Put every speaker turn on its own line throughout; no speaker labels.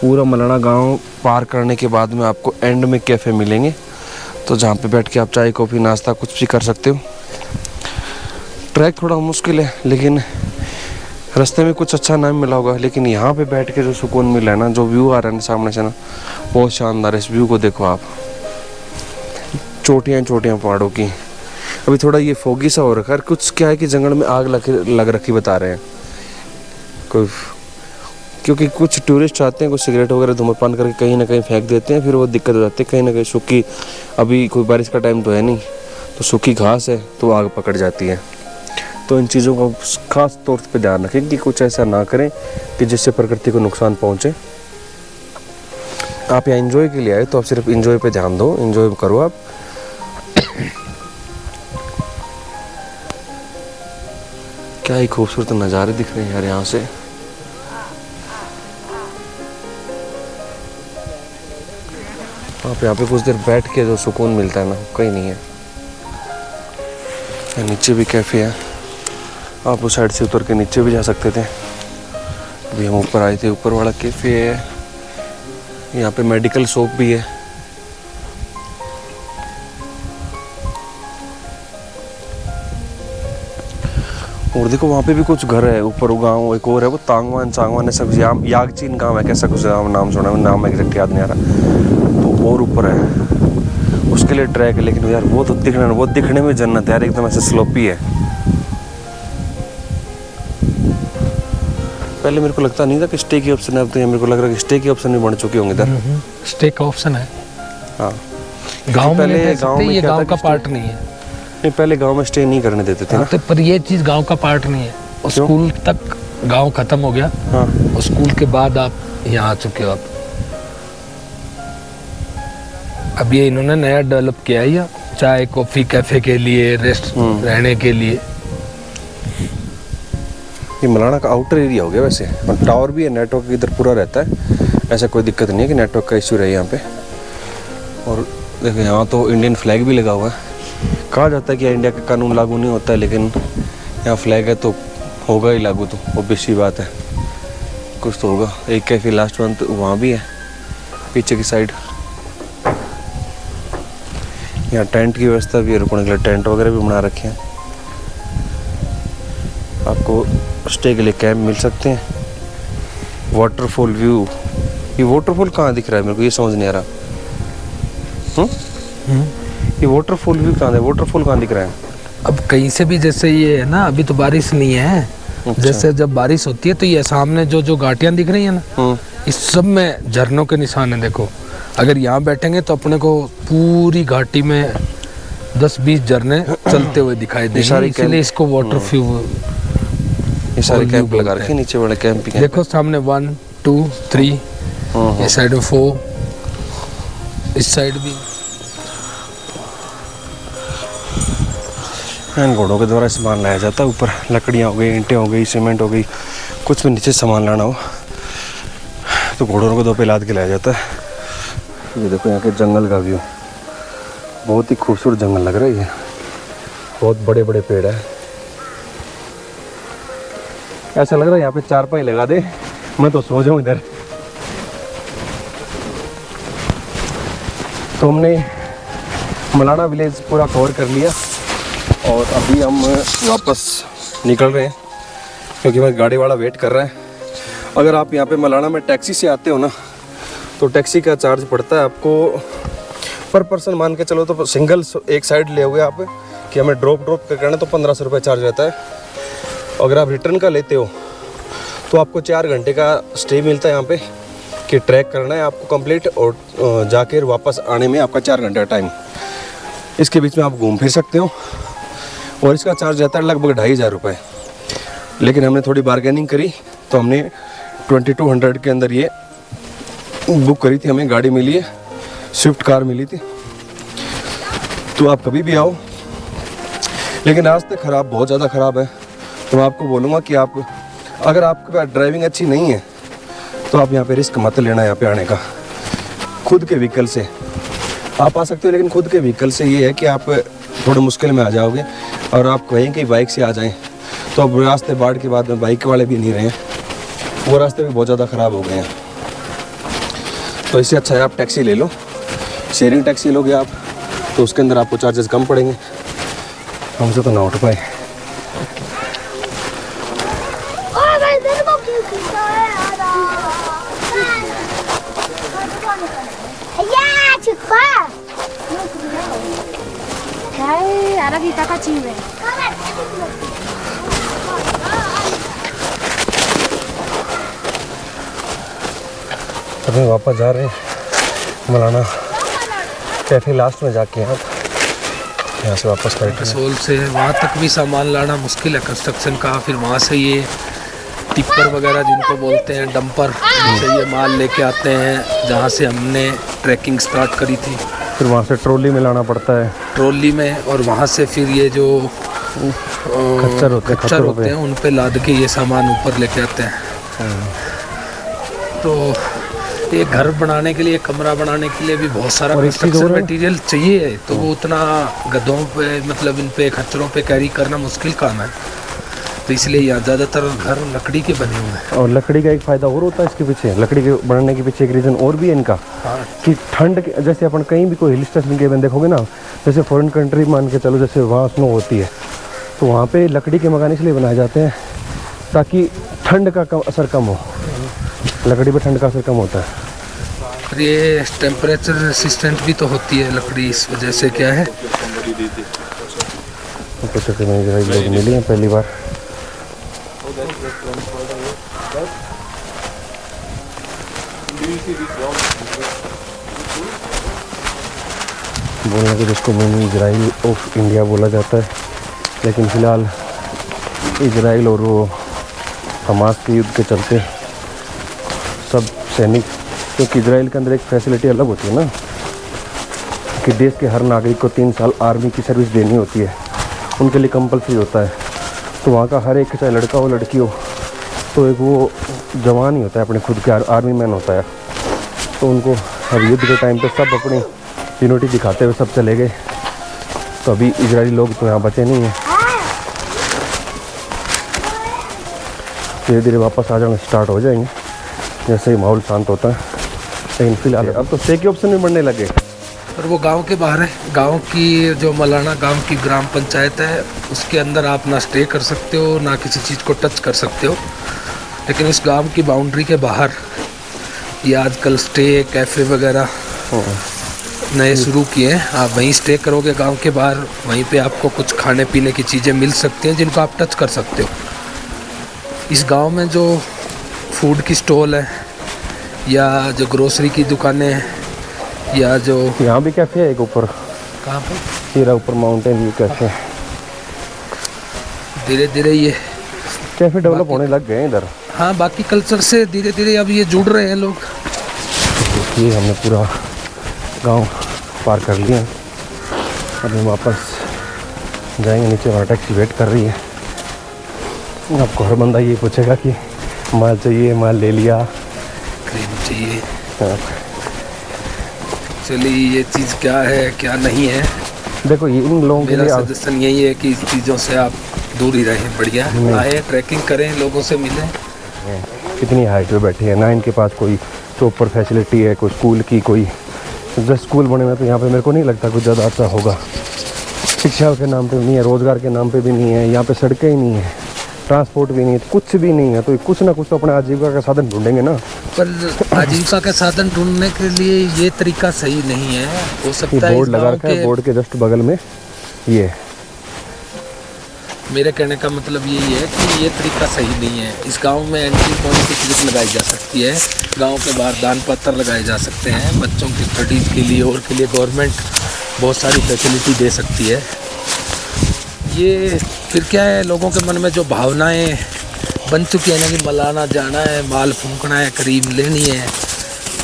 पूरा मलाना गांव पार करने के बाद में आपको एंड में कैफ़े मिलेंगे, तो जहाँ पे बैठ के आप चाय कॉफ़ी नाश्ता कुछ भी कर सकते हो। ट्रैक थोड़ा मुश्किल है, लेकिन रास्ते में कुछ अच्छा नहीं मिला होगा, लेकिन यहाँ पे बैठ के जो सुकून मिला है ना, जो व्यू आ रहा है ना सामने से ना, बहुत शानदार है। इस व्यू को देखो आप, चोटियाँ चोटियाँ पहाड़ों की। अभी थोड़ा ये फोगी सा हो रखा है, कुछ क्या है कि जंगल में आग लग रखी बता रहे हैं कोई, क्योंकि कुछ टूरिस्ट आते हैं, कुछ सिगरेट वगैरह धूम्रपान करके कहीं ना कहीं फेंक देते हैं, फिर वो दिक्कत हो जाती है। कहीं ना कहीं सूखी, अभी कोई बारिश का टाइम तो है नहीं, तो सूखी घास है तो आग पकड़ जाती है। तो इन चीज़ों का खास तौर पे ध्यान रखें कि कुछ ऐसा ना करें कि जिससे प्रकृति को नुकसान पहुँचे। आप यहाँ एंजॉय के लिए आए तो आप सिर्फ एंजॉय पे ध्यान दो, एंजॉय करो आप। क्या ही खूबसूरत नज़ारे दिख रहे हैं यार यहाँ से। आप यहाँ पे कुछ देर बैठ के जो सुकून मिलता है ना, कहीं नहीं है। नीचे भी कैफ़े है, आप उस साइड से उतर के नीचे भी जा सकते थे। अभी हम ऊपर आए थे, ऊपर वाला कैफ़े है। यहाँ पे मेडिकल शॉप भी है। और देखो वहाँ पे भी कुछ घर है ऊपर, गाँव एक और है, वो चांगवान ऐसा कुछ, यागचीन गाँव है, कैसा कुछ नाम सुना है, नाम एग्जैक्ट याद नहीं आ रहा। तो और ऊपर है, उसके लिए ट्रैक है। लेकिन यार वो तो दिखने में जन्नत है यार, एकदम ऐसे स्लोपी है। पहले मेरे को लगता नहीं था कि स्टे की ऑप्शन है, अब तो मेरे को लग रहा है कि स्टे की ऑप्शन भी बढ़ चुके होंगे इधर।
स्टे का ऑप्शन है।
हाँ,
गाँव में ये गाँव का पार्ट नहीं है।
नहीं, पहले गांव में स्टे नहीं करने देते थे ना।
तो पर ये चीज़ गांव का पार्ट नहीं है। स्कूल तक गांव खत्म हो गया।
हाँ,
और स्कूल के बाद आप यहाँ आ चुके हो। अब ये इन्होंने नया डेवलप किया है, चाय कॉफी कैफे के लिए, रेस्ट रहने के लिए।
ये मलाना का आउटर एरिया हो गया वैसे, और टावर भी है, नेटवर्क इधर पूरा रहता है, ऐसा कोई दिक्कत नहीं है कि नेटवर्क का इश्यू रहे यहाँ पे। और देखो यहाँ तो इंडियन फ्लैग भी लगा हुआ है। कहा जाता है कि इंडिया का कानून लागू नहीं होता है, लेकिन यहाँ फ्लैग है तो होगा ही लागू, तो ऑब्वियस सी बात है, कुछ तो होगा। एक कैफे लास्ट मंथ वहाँ भी है पीछे की साइड। यहाँ टेंट की व्यवस्था भी है, रुकने के लिए टेंट वगैरह भी बना रखे हैं। आपको स्टे के लिए कैंप मिल सकते हैं। वाटरफॉल व्यू, ये वाटरफॉल कहाँ दिख रहा है मेरे को ये समझ नहीं आ रहा। ये वाटरफॉल व्यू कहाँ है, वाटरफॉल कहाँ दिख रहा है?
अब कहीं से भी, जैसे ये है ना, अभी तो बारिश नहीं है। अच्छा। जैसे जब बारिश होती है तो ये सामने जो घाटियां दिख रही है ना, इस सब में झरनों के निशान है। देखो, अगर यहाँ बैठेंगे तो अपने को पूरी घाटी में 10-20 झरने चलते हुए दिखाई देंगे, इसलिए इसको वाटर व्यू।
ये सारे कैंप लगा रखे नीचे वाले कैंप भी।
देखो सामने 1 2 3, इस साइड में 4, इस साइड भी।
घोड़ों के द्वारा सामान लाया जाता है ऊपर, लकड़ियाँ हो गई, ईंटें हो गई, सीमेंट हो गई, कुछ भी नीचे सामान लाना हो तो घोड़ों को दो पे लाद के लाया जाता है। ये देखो यहाँ के जंगल का व्यू, बहुत ही खूबसूरत जंगल लग रहा है। ये बहुत बड़े बड़े पेड़ है, ऐसा लग रहा है यहाँ पे चारपाई लगा दे, मैं तो सो जाऊँ इधर। तो हमने मलाना विलेज पूरा कवर कर लिया और अभी हम वापस निकल रहे हैं, क्योंकि मैं गाड़ी वाला वेट कर रहा है। अगर आप यहाँ पे मलाना में टैक्सी से आते हो ना, तो टैक्सी का चार्ज पड़ता है आपको पर पर्सन, मान के चलो तो सिंगल एक साइड ले हुए आप कि हमें ड्रॉप करना तो 1500 रुपये चार्ज रहता है। अगर आप रिटर्न का लेते हो तो आपको 4 घंटे का स्टे मिलता है यहाँ पे, कि ट्रैक करना है आपको कंप्लीट, और जाकर वापस आने में आपका 4 घंटे का टाइम। इसके बीच में आप घूम फिर सकते हो, और इसका चार्ज रहता है लगभग 2500 रुपये। लेकिन हमने थोड़ी बार्गेनिंग करी तो हमने 2200 के अंदर ये बुक करी थी, हमें गाड़ी मिली है, स्विफ्ट कार मिली थी। तो आप कभी भी आओ, लेकिन रास्ते ख़राब, बहुत ज़्यादा ख़राब है। तो मैं आपको बोलूँगा कि आप, अगर आपके पास ड्राइविंग अच्छी नहीं है तो आप यहाँ पे रिस्क मत लेना। यहाँ पे आने का खुद के व्हीकल से आप आ सकते हो, लेकिन खुद के व्हीकल से ये है कि आप थोड़े मुश्किल में आ जाओगे। और आप कहें कि बाइक से आ जाएं तो अब रास्ते बाढ़ के बाद में बाइक वाले भी नहीं रहे हैं, वो रास्ते भी बहुत ज़्यादा ख़राब हो गए हैं। तो इससे अच्छा है आप टैक्सी ले लो, शेयरिंग टैक्सी लोगे आप तो उसके अंदर आपको चार्जेस कम पड़ेंगे। हमसे तो ना उठ पाए। अभी वापस जा रहे हैं मौलाना कैफे लास्ट में जाके आप यहाँ से वापस बैठे।
कसोल से वहाँ तक भी सामान लाना मुश्किल है कंस्ट्रक्शन का। फिर वहाँ से ये टिप्पर वगैरह जिनको बोलते हैं डंपर, से ये माल लेके आते हैं जहाँ से हमने ट्रैकिंग स्टार्ट करी थी।
फिर वहाँ से ट्रॉली में लाना पड़ता है,
ट्रॉली में, और वहाँ से फिर ये जो
खच्चर होते
हैं उन पे लाद के ये सामान ऊपर लेके आते हैं। तो ये घर बनाने के लिए, कमरा बनाने के लिए भी बहुत सारा कंस्ट्रक्शन मटेरियल चाहिए, तो वो उतना गधों पे मतलब इन पे खच्चरों पे कैरी करना मुश्किल काम है। तो इसलिए यहाँ ज़्यादातर घर लकड़ी के बने हुए हैं।
और लकड़ी का एक फ़ायदा और होता है इसके पीछे, लकड़ी के बनाने के पीछे एक रीज़न और भी है इनका।
हाँ।
कि ठंड जैसे अपन कहीं भी कोई हिल स्टेशन के में देखोगे ना, जैसे फॉरेन कंट्री मान के चलो, जैसे वहाँ स्नो होती है तो वहाँ पे लकड़ी के मकान इसलिए बनाए जाते हैं ताकि ठंड का असर कम हो। लकड़ी पे ठंड का असर कम होता है।
और ये टेम्परेचर रेसिस्टेंट भी तो होती है लकड़ी, इस वजह से क्या है
तो लोग मिले हैं पहली बार। बोलने के जिसको मिनी इजराइल ऑफ इंडिया बोला जाता है, लेकिन फ़िलहाल इजराइल और वो हमास के युद्ध के चलते सब सैनिक, क्योंकि इजराइल के अंदर एक फैसिलिटी अलग होती है ना कि देश के हर नागरिक को 3 साल आर्मी की सर्विस देनी होती है, उनके लिए कंपलसरी होता है। तो वहाँ का हर एक, चाहे लड़का हो लड़की हो, तो एक वो जवान ही होता है, अपने खुद के आर्मी मैन होता है। तो उनको अब युद्ध के टाइम पे सब अपनी यूनिटी दिखाते हुए सब चले गए। तो अभी इजरायली लोग तो यहाँ बचे नहीं हैं, धीरे धीरे वापस आ जाना स्टार्ट हो जाएंगे जैसे ही माहौल शांत होता है। लेकिन फिलहाल अब तो स्टे के ऑप्शन भी बढ़ने लगे।
और वो गांव के बाहर है, गांव की जो मलाना गांव की ग्राम पंचायत है उसके अंदर आप ना स्टे कर सकते हो ना किसी चीज़ को टच कर सकते हो। लेकिन उस गांव की बाउंड्री के बाहर ये आजकल स्टे कैफ़े वगैरह नए शुरू किए हैं। आप वहीं स्टे करोगे गांव के बाहर, वहीं पे आपको कुछ खाने पीने की चीज़ें मिल सकती हैं जिनको आप टच कर सकते हो। इस गांव में जो फूड की स्टॉल है या जो ग्रोसरी की दुकानें हैं या जो
यहाँ भी कैफ़े है एक ऊपर,
कहाँ पर
हीरा ऊपर माउंटेन व्यू कैफ़े,
धीरे धीरे ये
कैफ़े डेवलप होने लग गए इधर।
हाँ, बाकी कल्चर से धीरे धीरे अब ये जुड़ रहे हैं लोग।
ये हमने पूरा गांव पार कर लिया, अभी वापस जाएंगे नीचे। वहाँ टैक्सी वेट कर रही है। आपको हर बंदा ये पूछेगा कि माल चाहिए, माल ले लिया,
क्रीम चाहिए। चलिए ये चीज़ क्या है क्या नहीं है,
देखो ये इन लोगों के लिए
मेरा सजेशन यही है कि इस चीज़ों से आप दूर ही रहें। बढ़िया आए, ट्रैकिंग करें, लोगों से मिलें।
कितनी हाइट पे बैठी है ना, इनके पास कोई प्रॉपर फैसिलिटी है, कोई स्कूल की, कोई जैसे स्कूल बने हुए तो यहाँ पे मेरे को नहीं लगता कुछ ज़्यादा अच्छा होगा। शिक्षा के नाम पे नहीं है, रोज़गार के नाम पे भी नहीं है, यहाँ पे सड़कें ही नहीं है, ट्रांसपोर्ट भी नहीं है, कुछ भी नहीं है। तो कुछ ना कुछ तो अपने आजीविका का साधन ढूंढेंगे ना।
पर आजीविका का साधन ढूंढने के लिए ये तरीका सही नहीं है। हो सकता है
बोर्ड लगा रखा है, बोर्ड के जस्ट बगल में ये।
मेरे कहने का मतलब यही है कि ये तरीका सही नहीं है। इस गांव में एंट्री पॉइंट की क्लिप लगाई जा सकती है, गांव के बाहर दान पत्र लगाए जा सकते हैं, बच्चों की स्टडीज़ के लिए और के लिए गवर्नमेंट बहुत सारी फैसिलिटी दे सकती है। ये फिर क्या है, लोगों के मन में जो भावनाएं बन चुकी है ना कि मलाना जाना है, माल फूंकना है, क्रीम लेनी है,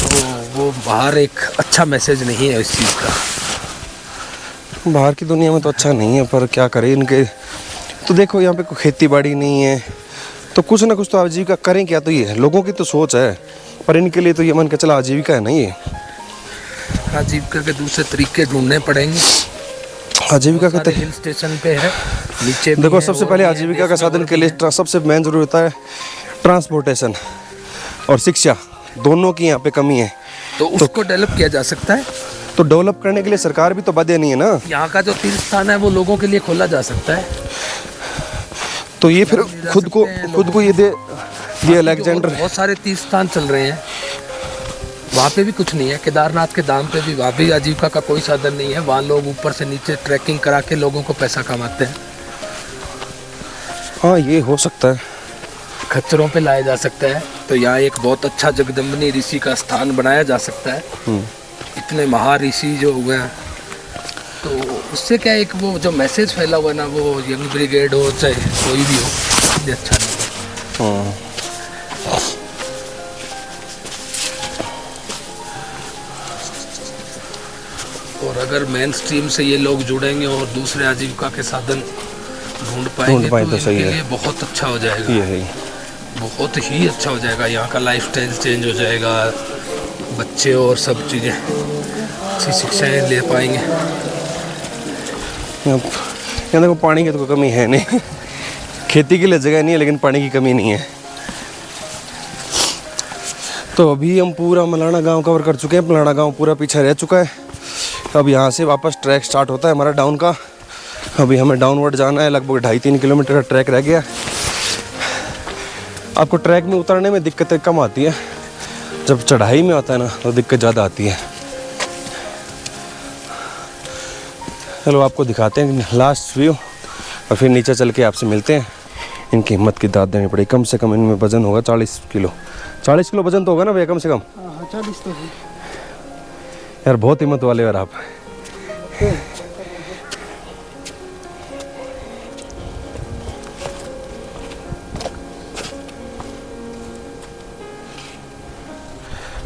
तो वो बाहर एक अच्छा मैसेज नहीं है इस चीज़ का।
बाहर की दुनिया में तो अच्छा नहीं है, पर क्या करें इनके। तो देखो यहाँ पे कोई खेती बाड़ी नहीं है, तो कुछ ना कुछ तो आजीविका करें क्या। तो ये लोगों की तो सोच है, पर इनके लिए तो ये मन के चला आजीविका है नहीं। ये
आजीविका के दूसरे तरीके ढूंढने पड़ेंगे।
आजीविका का
हिल स्टेशन पे है, नीचे
देखो सबसे पहले आजीविका का साधन के लिए सबसे मेन जरूरी होता है ट्रांसपोर्टेशन और शिक्षा। दोनों की यहाँ पे कमी है।
तो उसको डेवलप किया जा सकता है।
तो डेवलप करने के लिए सरकार भी तो बाध्य नहीं है ना।
यहाँ का जो तीर्थ स्थान है वो लोगों के लिए खोला जा सकता है।
तो ये फिर खुद को ये अलेक्जेंडर,
बहुत सारे तीर्थ स्थान चल रहे हैं, वहाँ पे भी कुछ नहीं है। केदारनाथ के दाम पे भी वहाँ भी आजीविका का कोई साधन नहीं है। वहाँ लोग ऊपर से नीचे ट्रैकिंग करा के लोगों को पैसा कमाते हैं।
हाँ ये हो सकता है,
खच्चरों पे लाया जा सकता है। तो यहाँ एक बहुत अच्छा जगदम्बिनी ऋषि का स्थान बनाया जा सकता है। इतने महर्षि जो हुए हैं, तो उससे क्या एक वो जो मैसेज फैला हुआ है ना, वो यंग ब्रिगेड हो चाहे कोई भी हो, ये अच्छा नहीं। और अगर मेन स्ट्रीम से ये लोग जुड़ेंगे और दूसरे आजीविका के साधन ढूंढ पाएंगे तो
सही
इनके
है।
लिए बहुत अच्छा हो जाएगा।
ये है,
बहुत ही अच्छा हो जाएगा। यहाँ का लाइफ स्टाइल चेंज हो जाएगा, बच्चे और सब चीज़ें अच्छी शिक्षाएं ले पाएंगे।
यहाँ देखो पानी की तो कमी है नहीं, खेती के लिए जगह नहीं है लेकिन पानी की कमी नहीं है। तो अभी हम पूरा मलाना गांव कवर कर चुके हैं। मलाना गांव पूरा पीछे रह चुका है। अब यहाँ से वापस ट्रैक स्टार्ट होता है हमारा डाउन का। अभी हमें डाउनवर्ड जाना है, लगभग 2.5-3 किलोमीटर का ट्रैक रह गया। आपको ट्रैक में उतरने में दिक्कतें कम आती है, जब चढ़ाई में आता है ना तो दिक्कत ज़्यादा आती है। चलो आपको दिखाते हैं लास्ट व्यू और फिर नीचे चल के आपसे मिलते हैं। इनकी हिम्मत की दाद देनी पड़ेगी। कम से कम इनमें वजन होगा 40 किलो। 40 किलो वजन तो होगा ना भैया कम से कम?
40 तो है
यार, बहुत हिम्मत वाले यार आप।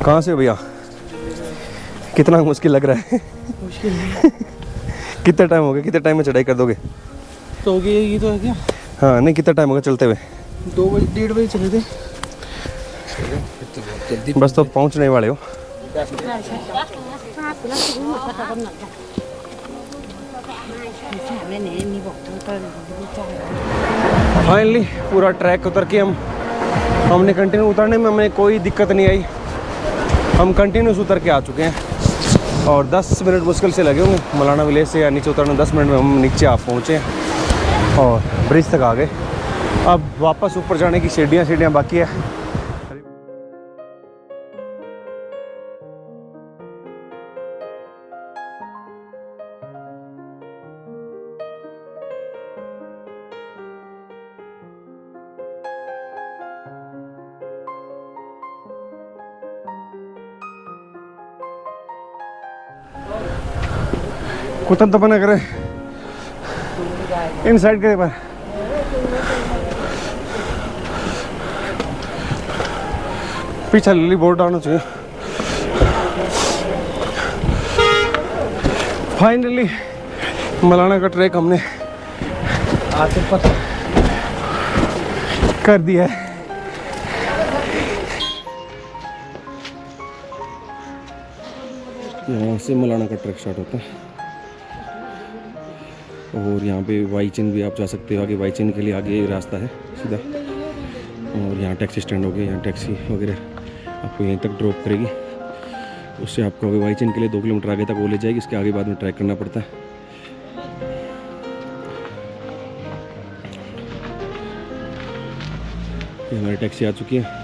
कहाँ से हो भैया? कितना मुश्किल लग रहा है?
मुश्किल है।
कितना टाइम हो गया? कितने टाइम में चढ़ाई कर दोगे?
तो हो गया, ये तो है क्या?
हाँ नहीं, कितना टाइम हो गया चलते हुए?
2 बजे 1:30 बजे चले थे।
बस तो पहुँचने वाले हो। फाइनली पूरा ट्रैक उतर के हमने कंटिन्यू उतरने में हमें कोई दिक्कत नहीं आई। हम कंटिन्यूस उतर के आ चुके हैं और 10 मिनट मुश्किल से लगे होंगे मलाना विलेज से या नीचे उतरने। 10 मिनट में हम नीचे आ पहुँचे हैं और ब्रिज तक आ गए। अब वापस ऊपर जाने की सीढ़ियाँ बाकी है। कुतन तपन करे इन साइड के पर पीछे लिली बोर्ड आना चाहिए। फाइनली मलाना का ट्रैक हमने आते पर कर दिया है। यहाँ से मलाना का ट्रैक स्टार्ट होता है और यहाँ पे वाईचैन भी आप जा सकते हो। आगे वाईचैन के लिए आगे रास्ता है सीधा और यहाँ टैक्सी स्टैंड हो गया। यहाँ टैक्सी वगैरह आपको यहीं तक ड्रॉप करेगी। उससे आपको आगे वाईचैन के लिए 2 किलोमीटर आगे तक वो ले जाएगी। इसके आगे बाद में ट्रैक करना पड़ता है। ये हमारी टैक्सी आ चुकी है।